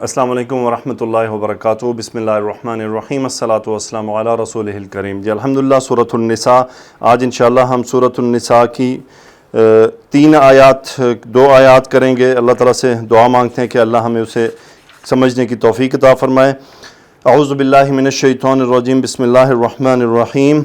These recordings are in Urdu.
السلام علیکم ورحمۃ اللہ وبرکاتہ. بسم اللہ الرحمن الرحیم. الصلاۃ والسلام علی رسولہ الکریم. جی الحمدللہ سورۃ النساء. آج انشاءاللہ ہم سورۃ النساء کی 2 آیات کریں گے. اللہ تعالیٰ سے دعا مانگتے ہیں کہ اللہ ہمیں اسے سمجھنے کی توفیق عطا فرمائے. اعوذ باللہ من الشیطان الرجیم. بسم اللہ الرحمن الرحیم.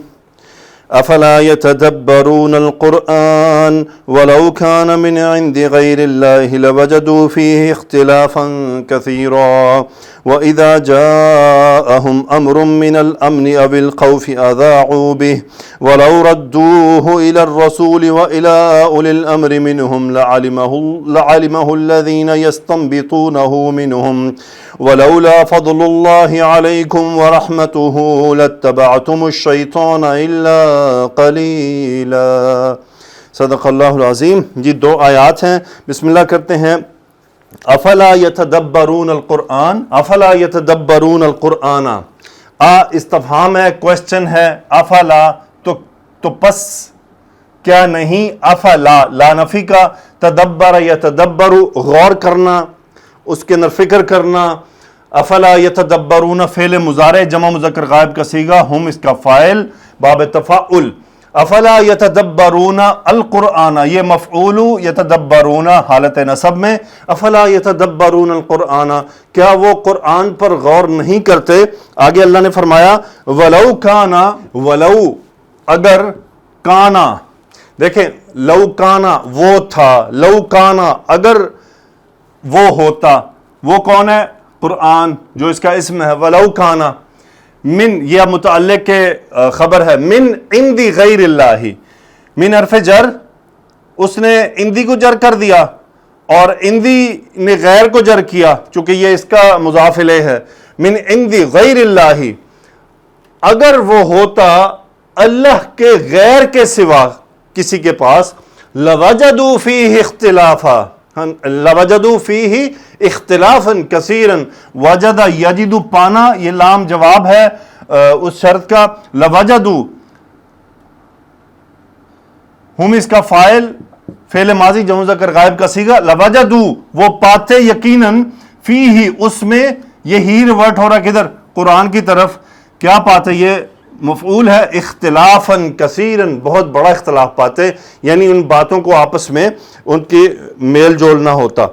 افلا يتدبرون القرآن ولو كان من عند غير الله لوجدوا فيه اختلافا كثيرا وإذا جاءهم أمر من الأمن أو الخوف أذاعوا به ولو ردوه إلى الرسول وإلى أولي الأمر منهم لعلمه الذين يستنبطونه منهم ولولا فضل الله عليكم ورحمته لاتبعتم الشيطان إلا قليلا. صدق اللہ العظیم. جی 2 آیات ہیں. بسم اللہ کرتے ہیں. افلا یتدبرون القرآن. افلا یتدبرون القرآن. استفہام ہے, کوشچن ہے. افلا تو پس کیا نہیں. افلا لا نفی کا, تدبر یتدبر غور کرنا, اس کے اندر فکر کرنا. افلا یتدبرون فعل مضارع جمع مذکر غائب کا صیغہ, ہم اس کا فاعل باب تفاعل. افلا یتدبرون القرآن, یہ مفعول یتدبرون حالت نصب میں. افلا یتدبرون القرآن, کیا وہ قرآن پر غور نہیں کرتے. آگے اللہ نے فرمایا ولو کانا, ولو اگر, کانا دیکھیں لو کانا وہ تھا, لو کانا اگر وہ ہوتا. وہ کون ہے؟ قرآن جو اس کا اسم ہے. ولو کانا من یہ متعلق کے خبر ہے. من عندی غیر اللہ, من حرف جر, اس نے عندی کو جر کر دیا اور عندی نے غیر کو جر کیا چونکہ یہ اس کا مضاف الیہ ہے. من عندی غیر اللہ, اگر وہ ہوتا اللہ کے غیر کے سوا کسی کے پاس, لوجدوا فیہ اختلافا, لوجدوا فیہ اختلافا کثیرا. وجد یجد پانا, یہ لام جواب ہے اس شرط کا. لوجدوا ہم اس کا فاعل فعل ماضی جمع مذکر غائب کا صیغہ. لوجدوا وہ پاتے یقیناً, فیہ اس میں, یہ ہی ریورٹ ہو رہا کدھر؟ قرآن کی طرف. کیا پاتے؟ یہ مفعول ہے. اختلافا کثیرا بہت بڑا اختلاف پاتے, یعنی ان باتوں کو آپس میں ان کی میل جول نہ ہوتا.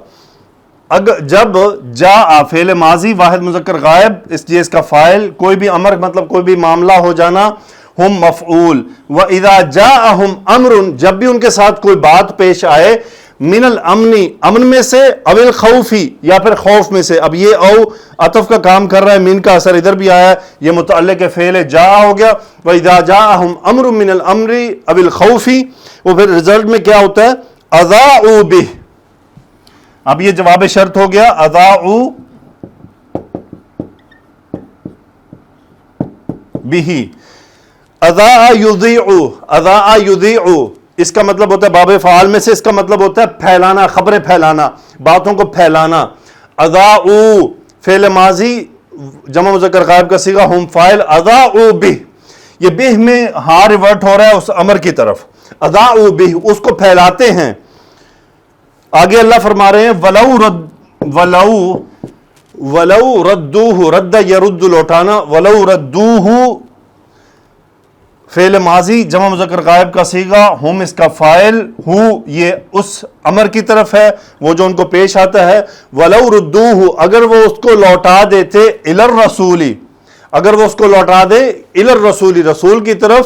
اگر جب جاء فعل ماضی واحد مذکر غائب, اس کا فاعل کوئی بھی امر مطلب کوئی بھی معاملہ ہو جانا, ہم مفعول. وَإِذَا جَاءَهُمْ أَمْرٌ جب بھی ان کے ساتھ کوئی بات پیش آئے, من الامن امن میں سے, او الخوفی یا پھر خوف میں سے. اب یہ او عطف کا کام کر رہا ہے, من کا اثر ادھر بھی آیا ہے, یہ متعلق فعل جاء ہو گیا. وَإِذَا جَاءَهُمْ أَمْرٌ مِّنَ الْأَمْرِ أَوِ الْخَوْفِ, وہ پھر رزلٹ میں کیا ہوتا ہے؟ اذاعوا بِهِ. اب یہ جواب شرط ہو گیا. اذاعوا بِهِ. اذاع یذیع, اذاع یذیع اس کا مطلب ہوتا ہے باب فعال میں سے, اس کا مطلب ہوتا ہے پھیلانا, خبریں پھیلانا, باتوں کو پھیلانا. اذاعوا فعل ماضی جمع مذکر غائب کا صیغہ, ہم فاعل. اذاعوا بہ, یہ بہ میں ہاں ریورٹ ہو رہا ہے اس امر کی طرف. اذاعوا بہ اس کو پھیلاتے ہیں. آگے اللہ فرما رہے ہیں ولو ردوہ, رد یرد لوٹانا. ولو ردوہ فعل ماضی جمع مذکر غائب کا صیغہ, ہم اس کا فاعل. ہو یہ اس امر کی طرف ہے وہ جو ان کو پیش آتا ہے. ولو ردوہ اگر وہ اس کو لوٹا دیتے, الی الرسول اگر وہ اس کو لوٹا دے, الی الرسول رسول کی طرف.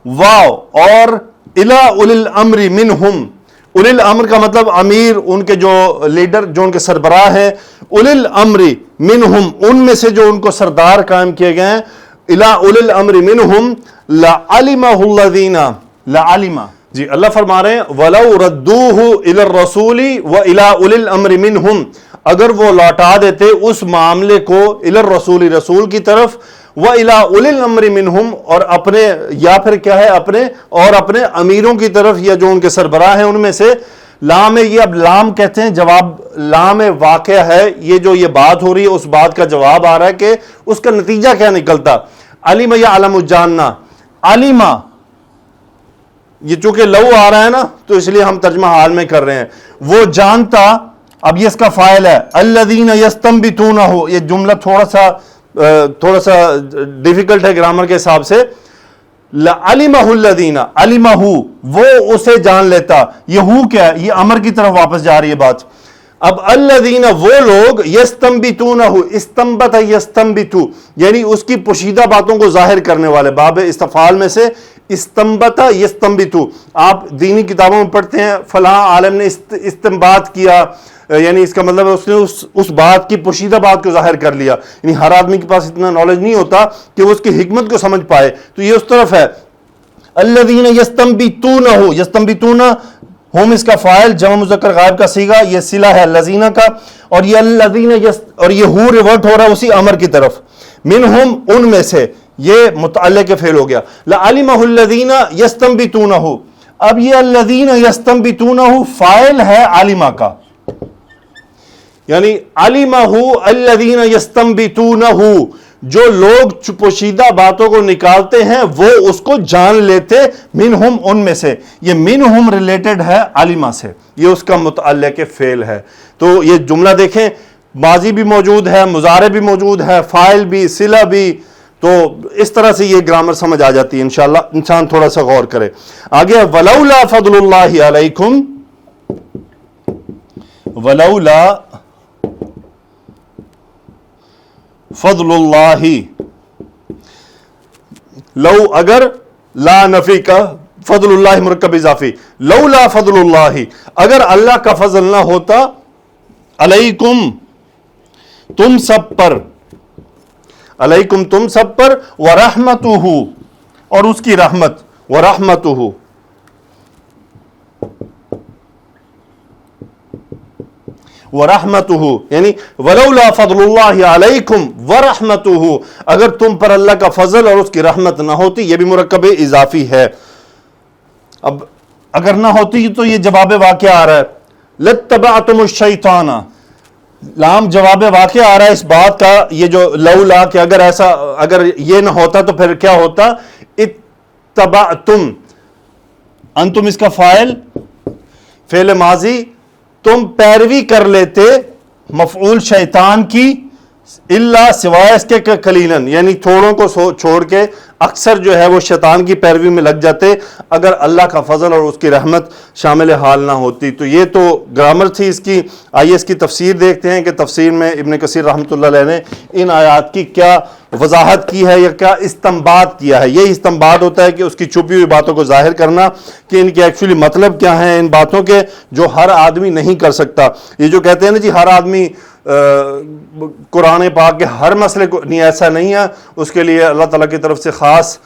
واو اور الی اولی الامر منہم, اولی الامر کا مطلب امیر, ان کے جو لیڈر جو ان کے سربراہ ہیں. اولی الامر منہم ان میں سے جو ان کو سردار قائم کیے گئے ہیں. الی اولی الامر منہم لعلمہ الذین, لعلمہ جی اللہ فرما رہے ہیں ولو ردوہ الی الرسول والی اولی الامر منہم, اگر وہ لوٹا دیتے اس معاملے کو الی الرسول رسول کی طرف, والی اولی الامر منہم اور اپنے, یا پھر کیا ہے اپنے, اور اپنے امیروں کی طرف یا جو ان کے سربراہ ہیں ان میں سے. لام یہ اب لام کہتے ہیں جواب, لام واقع ہے, یہ جو یہ بات ہو رہی ہے اس بات کا جواب آ رہا ہے کہ اس کا نتیجہ کیا نکلتا. علم یعلم جاننا, علمہ یہ چونکہ لو آ رہا ہے نا تو اس لیے ہم ترجمہ حال میں کر رہے ہیں. وہ جانتا اب یہ اس کا فاعل ہے الذین یستنبتونہ، یہ جملہ تھوڑا سا ڈیفیکلٹ ہے گرامر کے حساب سے. علمہ الذین، علمہ وہ اسے جان لیتا، یہ ہو کیا ہے، یہ امر کی طرف واپس جا رہی ہے بات. اب الذین وہ لوگ یستنبتونہ، استنبت یستنبتو یعنی اس کی پوشیدہ باتوں کو ظاہر کرنے والے، باب استفعال میں سے استنبت یستنبتو. آپ دینی کتابوں میں پڑھتے ہیں فلاں عالم نے استنباط کیا، یعنی اس کا مطلب ہے اس نے اس بات کی پوشیدہ بات کو ظاہر کر لیا. یعنی ہر آدمی کے پاس اتنا نالج نہیں ہوتا کہ وہ اس کی حکمت کو سمجھ پائے، تو یہ اس طرف ہے. الذین یستنبتونہ، یستنبتونہ ہم اس کا فاعل، جمع مذکر غائب کا صیغہ، یہ صلہ ہے الذین کا، اور یہ الذین اور یہ ہو ریورٹ ہو رہا ہے اسی امر کی طرف. منہم ان میں سے، یہ متعلق فعل ہو گیا. لعلمہ الذین یستنبتونہ، اب یہ الذین یستنبتونہ فاعل ہے علمہ کا، یعنی علمہ الذین یستنبتونہ، جو لوگ پوشیدہ باتوں کو نکالتے ہیں وہ اس کو جان لیتے، منہم ان میں سے. یہ منہم ریلیٹڈ ہے علمہ سے، یہ اس کا متعلق فعل ہے. تو یہ جملہ دیکھیں، ماضی بھی موجود ہے، مضارع بھی موجود ہے، فاعل بھی، صلہ بھی. تو اس طرح سے یہ گرامر سمجھ آ جاتی ہے انشاءاللہ، انسان تھوڑا سا غور کرے. آگے ولولا فضل اللہ علیکم، ولولا فضل اللہ، لو اگر، لا نفی کا، فضل اللہ مرکب اضافی، لولا فضل اللہ اگر اللہ کا فضل نہ ہوتا، علیکم تم سب پر، علیکم تم سب پر، ورحمتہ اور اس کی رحمت، ورحمتہ ورحمتہ یعنی ولولا فضل اللہ علیکم ورحمتہ، اگر تم پر اللہ کا فضل اور اس کی رحمت نہ ہوتی، یہ بھی مرکب اضافی ہے. اب اگر نہ ہوتی تو یہ جواب واقعہ آ رہا ہے، لاتبعتم الشیطان، لام جواب واقعہ آ رہا ہے اس بات کا، یہ جو لولا کہ اگر یہ نہ ہوتا تو پھر کیا ہوتا. اتبعتم، انتم اس کا فاعل، فعل ماضی، تم پیروی کر لیتے، مفعول شیطان کی، اللہ سوائے اس کے قلیلاً یعنی تھوڑوں کو چھوڑ کے اکثر جو ہے وہ شیطان کی پیروی میں لگ جاتے اگر اللہ کا فضل اور اس کی رحمت شامل حال نہ ہوتی. تو یہ تو گرامر تھی اس کی. آئیے اس کی تفسیر دیکھتے ہیں کہ تفسیر میں ابن کثیر رحمۃ اللہ علیہ نے ان آیات کی کیا وضاحت کی ہے یا کیا استنباط کیا ہے. یہی استنباط ہوتا ہے کہ اس کی چھپی ہوئی باتوں کو ظاہر کرنا کہ ان کے ایکچولی مطلب کیا ہیں ان باتوں کے، جو ہر آدمی نہیں کر سکتا. یہ جو کہتے ہیں نا جی ہر آدمی قرآن پاک کے ہر مسئلے کو، نہیں، ایسا نہیں ہے. اس کے لیے اللہ تعالیٰ کی طرف سے خاص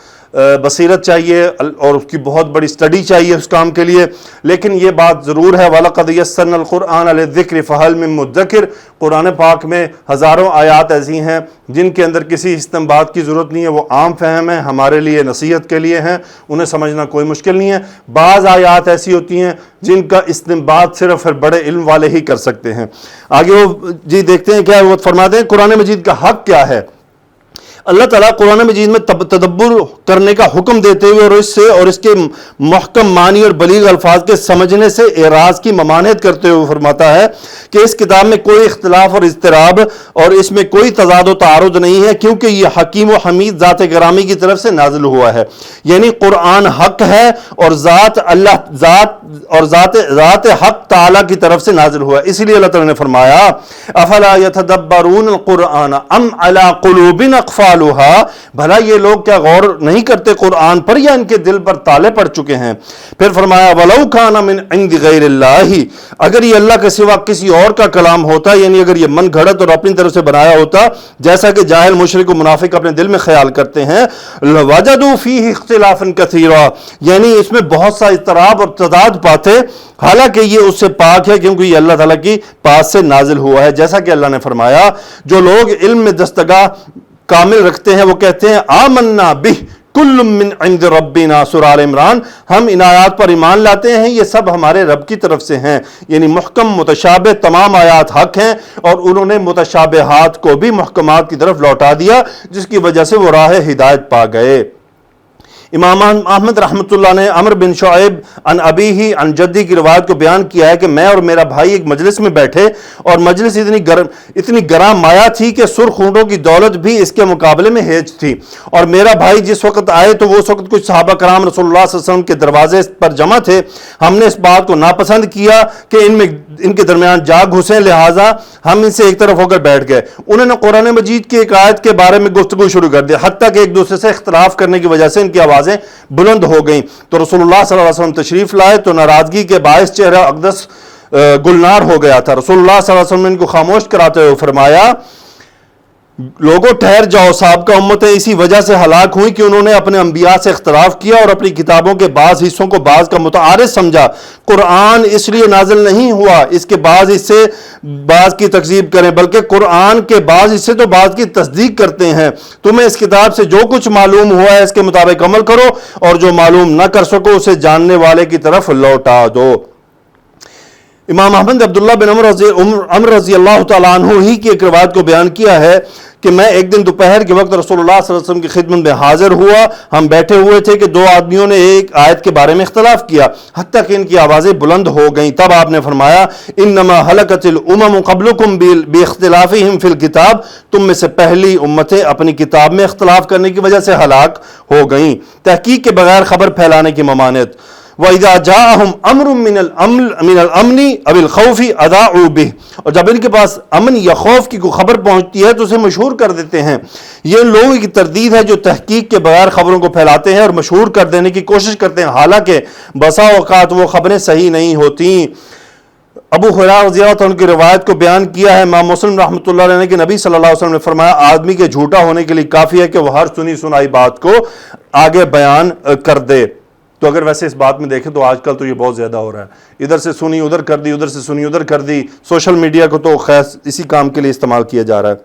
بصیرت چاہیے اور اس کی بہت بڑی اسٹڈی چاہیے اس کام کے لیے. لیکن یہ بات ضرور ہے وَلَقَدْ يَسَّرْنَا الْقُرْآنَ لِلذِّكْرِ فَهَلْ مِن مُدَّكِرٍ، قرآن پاک میں ہزاروں آیات ایسی ہیں جن کے اندر کسی استنباط کی ضرورت نہیں ہے، وہ عام فہم ہے، ہمارے لیے نصیحت کے لیے ہیں، انہیں سمجھنا کوئی مشکل نہیں ہے. بعض آیات ایسی ہوتی ہیں جن کا استنباط صرف بڑے علم والے ہی کر سکتے ہیں. آگے وہ جی دیکھتے ہیں کیا وہ فرماتے ہیں قرآن مجید کا حق کیا ہے. اللہ تعالیٰ قرآن مجید میں تدبر کرنے کا حکم دیتے ہوئے اور اس کے محکم معنی اور بلیغ الفاظ کے سمجھنے سے اعراض کی ممانعت کرتے ہوئے فرماتا ہے کہ اس کتاب میں کوئی اختلاف اور اضطراب اور اس میں کوئی تضاد و تعارض نہیں ہے، کیونکہ یہ حکیم و حمید ذات گرامی کی طرف سے نازل ہوا ہے. یعنی قرآن حق ہے اور ذات حق تعالیٰ کی طرف سے نازل ہوا ہے. اسی لیے اللہ تعالیٰ نے فرمایا افلا یتدبرون القرآن ام علی قلوب اقفالها، بھلا یہ لوگ کیا غور نہیں کرتے قرآن پر یا ان کے دل پر تالے پڑ چکے ہیں. پھر فرمایا وَلَوْ كَانَ مِنْ عِنْدِ غَيْرِ اللَّهِ، اگر یہ اللہ کے سوا کسی اور کا کلام ہوتا، یعنی اگر یہ من گھڑت اور اپنی طرف سے بنایا ہوتا جیسا کہ جاہل مشرک و منافق اپنے دل میں خیال کرتے ہیں، وَجَدُوا فِيهِ اخْتِلَافًا كَثِيرًا، یعنی اس میں بہت سا اضطراب اور تضاد پاتے، حالانکہ یہ اس سے پاک ہے کیونکہ یہ اللہ تعالیٰ کی پاس سے نازل ہوا ہے. جیسا کہ اللہ نے فرمایا جو لوگ علم میں دستگاہ کامل رکھتے ہیں وہ کہتے ہیں آمنا بہ کل من عند ربنا، سورہ آل عمران، ہم ان آیات پر ایمان لاتے ہیں یہ سب ہمارے رب کی طرف سے ہیں. یعنی محکم متشابہ تمام آیات حق ہیں اور انہوں نے متشابہات کو بھی محکمات کی طرف لوٹا دیا جس کی وجہ سے وہ راہ ہدایت پا گئے. امام احمد رحمۃ اللہ نے عمر بن شعیب عن ابیہ عن جدی کی روایت کو بیان کیا ہے کہ میں اور میرا بھائی ایک مجلس میں بیٹھے اور مجلس اتنی گراں مایا تھی کہ سرخ اونٹوں کی دولت بھی اس کے مقابلے میں ہیج تھی، اور میرا بھائی جس وقت آئے تو وہ اس وقت کچھ صحابہ کرام رسول اللہ صلی اللہ علیہ وسلم کے دروازے پر جمع تھے۔ ہم نے اس بات کو ناپسند کیا کہ ان کے درمیان جا گھسیں، لہٰذا ہم ان سے ایک طرف ہو کر بیٹھ گئے۔ انہوں نے قرآن مجید کی ایک آیت کے بارے میں گفتگو شروع کر دی، حتیٰ کہ ایک دوسرے سے اختلاف کرنے کی وجہ سے ان کی آوازیں بلند ہو گئیں، تو رسول اللہ صلی اللہ علیہ وسلم تشریف لائے تو ناراضگی کے باعث چہرہ اقدس گلنار ہو گیا تھا۔ رسول اللہ صلی اللہ علیہ وسلم نے ان کو خاموش کراتے ہوئے فرمایا، لوگوں ٹھہر جاؤ، سابقہ امتیں اسی وجہ سے ہلاک ہوئی کہ انہوں نے اپنے انبیاء سے اختلاف کیا اور اپنی کتابوں کے بعض حصوں کو بعض کا متعارض سمجھا۔ قرآن اس لیے نازل نہیں ہوا اس کے بعض حصے بعض کی تکذیب کریں، بلکہ قرآن کے بعض حصے تو بعض کی تصدیق کرتے ہیں۔ تمہیں اس کتاب سے جو کچھ معلوم ہوا ہے اس کے مطابق عمل کرو، اور جو معلوم نہ کر سکو اسے جاننے والے کی طرف لوٹا دو۔ امام احمد عبداللہ بن عمر رضی اللہ تعالیٰ عنہ ہی کی ایک روایت کو بیان کیا ہے کہ میں ایک دن دوپہر کے وقت رسول اللہ صلی اللہ علیہ وسلم کی خدمت میں حاضر ہوا۔ ہم بیٹھے ہوئے تھے کہ دو آدمیوں نے ایک آیت کے بارے میں اختلاف کیا، حتیٰ کہ ان کی آوازیں بلند ہو گئیں۔ تب آپ نے فرمایا، انما ہلکت الامم قبلکم باختلافہم فی الکتاب، تم میں سے پہلی امتیں اپنی کتاب میں اختلاف کرنے کی وجہ سے ہلاک ہو گئیں، تحقیق کے بغیر خبر پھیلانے کی ممانعت۔ وَإِذَا جَاءَهُمْ أَمْرٌ مِّنَ الْأَمْنِ أَوِ الْخَوْفِ أَذَاعُوا بِهِ، اور جب ان کے پاس امن یا خوف کی کوئی خبر پہنچتی ہے تو اسے مشہور کر دیتے ہیں۔ یہ ان لوگوں کی تردید ہے جو تحقیق کے بغیر خبروں کو پھیلاتے ہیں اور مشہور کر دینے کی کوشش کرتے ہیں، حالانکہ بسا اوقات وہ خبریں صحیح نہیں ہوتی۔ ابو ہریرہ رضی اللہ عنہ کی روایت کو بیان کیا ہے امام مسلم رحمۃ اللہ علیہ نے کہ نبی صلی اللہ علیہ وسلم نے فرمایا، آدمی کے جھوٹا ہونے کے لیے کافی ہے کہ وہ ہر سنی سنائی بات کو آگے بیان کر دے۔ تو اگر ویسے اس بات میں دیکھیں تو آج کل تو یہ بہت زیادہ ہو رہا ہے، ادھر سے سنی ادھر کر دی، ادھر سے سنی ادھر کر دی۔ سوشل میڈیا کو تو خیر اسی کام کے لیے استعمال کیا جا رہا ہے۔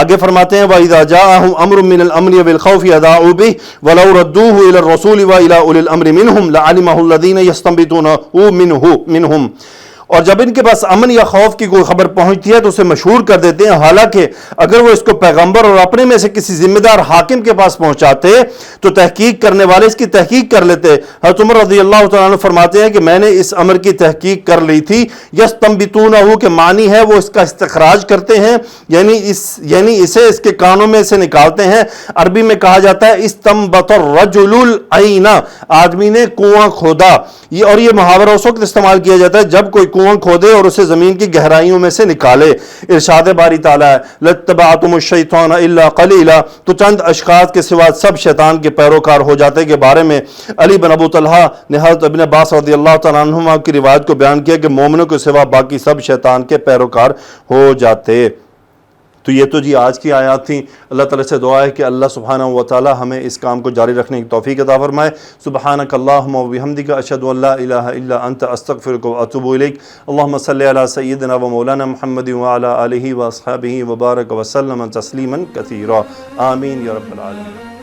آگے فرماتے ہیں وَإِذَا جَاءَهُمْ أَمْرٌ مِّنَ الْأَمْنِ وَالْخَوْفِ أَذَاعُوا بِهِ وَلَوْ رَدُّوهُ إِلَى الرَّسُولِ وَإِلَى أُولِي الْأَمْرِ مِنْهُمْ لَعَلِمَهُ الَّذِينَ يَسْتَنبِطُونَهُ مِنْهُمْ۔ اور جب ان کے پاس امن یا خوف کی کوئی خبر پہنچتی ہے تو اسے مشہور کر دیتے ہیں، حالانکہ اگر وہ اس کو پیغمبر اور اپنے میں سے کسی ذمہ دار حاکم کے پاس پہنچاتے تو تحقیق کرنے والے اس کی تحقیق کر لیتے۔ حضرت عمر رضی اللہ تعالیٰ عنہ فرماتے ہیں کہ میں نے اس امر کی تحقیق کر لی تھی۔ یستنبطونہ کے معنی ہے وہ اس کا استخراج کرتے ہیں، یعنی اسے اس کے کانوں میں سے نکالتے ہیں۔ عربی میں کہا جاتا ہے استنبط الرجل العین، آدمی نے کنواں کھودا، اور یہ محاورہ اس وقت استعمال کیا جاتا ہے جب کوئی کنواں کھودے اور اسے زمین کی گہرائیوں میں سے نکالے۔ ارشاد باری تعالیٰ ہے لَاتَّبَعْتُمُ الشَّيْطَانَ إِلَّا قَلِيلًا، تو چند اشخاص کے سوا سب شیطان کے پیروکار ہو جاتے کے بارے میں علی بن ابو طلحہ نے حضرت ابن عباس رضی اللہ تعالیٰ عنہما کی روایت کو بیان کیا کہ مومنوں کے سوا باقی سب شیطان کے پیروکار ہو جاتے۔ تو یہ تو جی آج کی آیات تھیں۔ اللہ تعالیٰ سے دعا ہے کہ اللہ سبحانہ و تعالیٰ ہمیں اس کام کو جاری رکھنے کی توفیق عطا فرمائے۔ سبحانک اللہم و بحمدک اشہد ان لا الہ الا انت استغفرک و اتوب الیک۔ اللہم صلی علی سیدنا و مولانا محمد وعلی آلہ و اصحابہ وبارک وسلم تسلیما کثیرا، آمین یا رب العالمین۔